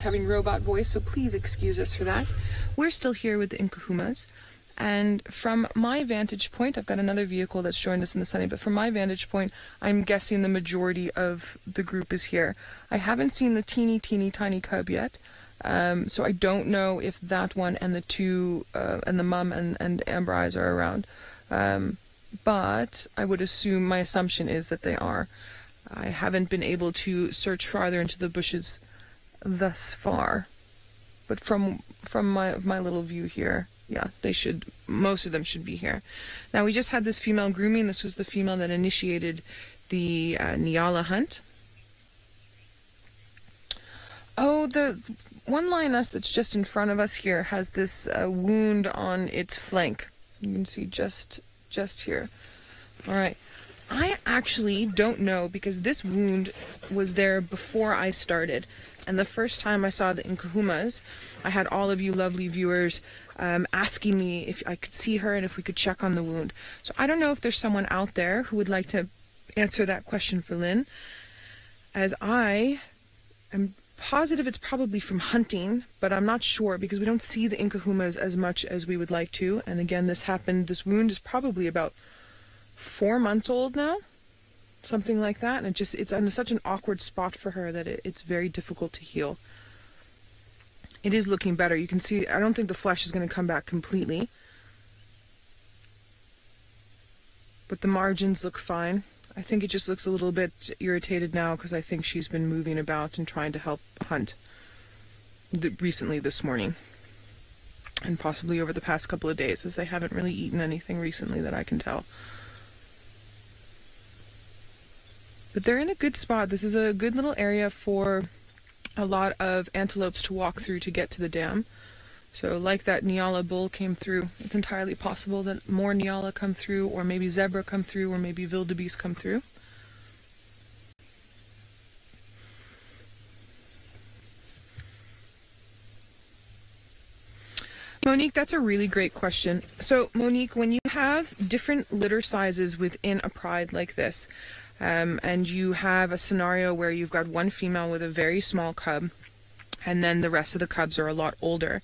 having robot voice, so please excuse us for that. We're still here with the Nkuhumas, and from my vantage point, I've got another vehicle that's joined us in the sunny, but from my vantage point, I'm guessing the majority of the group is here. I haven't seen the teeny tiny cub yet, so I don't know if that one and the two, and the mum and Amber Eyes are around, but I would assume, my assumption is that they are. I haven't been able to search farther into the bushes thus far, but from my little view here, yeah, most of them should be here. Now, we just had this female grooming. This was the female that initiated the Nyala hunt. Oh, the one lioness that's just in front of us here has this wound on its flank. You can see just here. All right. I actually don't know, because this wound was there before I started. And the first time I saw the Nkuhumas, I had all of you lovely viewers asking me if I could see her and if we could check on the wound. So I don't know if there's someone out there who would like to answer that question for Lynn, as I am positive it's probably from hunting, but I'm not sure because we don't see the Nkuhumas as much as we would like to. And again, this wound is probably about 4 months old now, something like that, and it's on such an awkward spot for her that it's very difficult to heal. It is looking better. You can see, I don't think the flesh is going to come back completely, but the margins look fine. I think it just looks a little bit irritated now because I think she's been moving about and trying to help hunt recently this morning, and possibly over the past couple of days, as they haven't really eaten anything recently that I can tell. But they're in a good spot. This is a good little area for a lot of antelopes to walk through to get to the dam. So like that Nyala bull came through, it's entirely possible that more Nyala come through, or maybe zebra come through, or maybe wildebeest come through. Monique, that's a really great question. So Monique, when you have different litter sizes within a pride like this, and you have a scenario where you've got one female with a very small cub, and then the rest of the cubs are a lot older,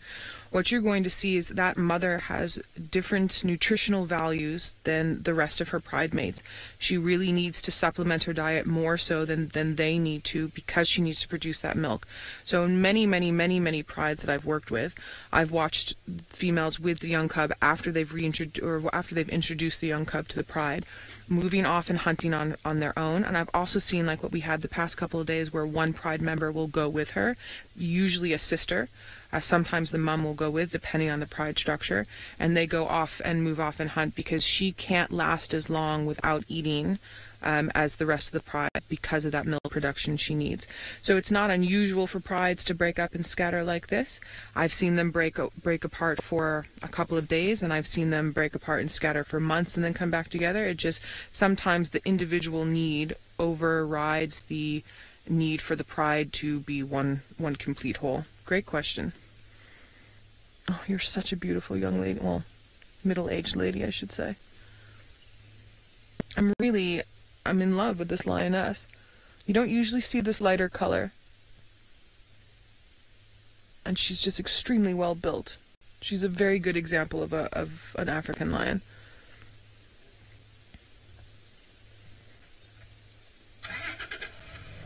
what you're going to see is that mother has different nutritional values than the rest of her pride mates. She really needs to supplement her diet more so than they need to, because she needs to produce that milk. So in many prides that I've worked with, I've watched females with the young cub after they've introduced the young cub to the pride, moving off and hunting on their own. And I've also seen, like what we had the past couple of days, where one pride member will go with her, usually a sister. Sometimes the mom will go with, depending on the pride structure, and they go off and move off and hunt, because she can't last as long without eating as the rest of the pride, because of that milk production she needs. So it's not unusual for prides to break up and scatter like this. I've seen them break apart for a couple of days, and I've seen them break apart and scatter for months and then come back together. It just, sometimes the individual need overrides the need for the pride to be one complete whole. Great question. Oh, you're such a beautiful young lady. Well, middle-aged lady, I should say. I'm in love with this lioness. You don't usually see this lighter color. And she's just extremely well built. She's a very good example of an African lion.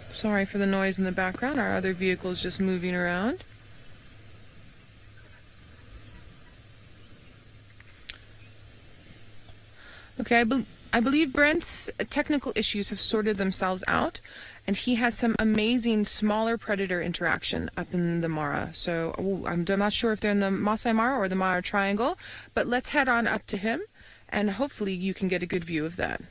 Sorry for the noise in the background. Our other vehicle is just moving around. Okay, I believe Brent's technical issues have sorted themselves out, and he has some amazing smaller predator interaction up in the Mara. So I'm not sure if they're in the Masai Mara or the Mara Triangle, but let's head on up to him, and hopefully you can get a good view of that.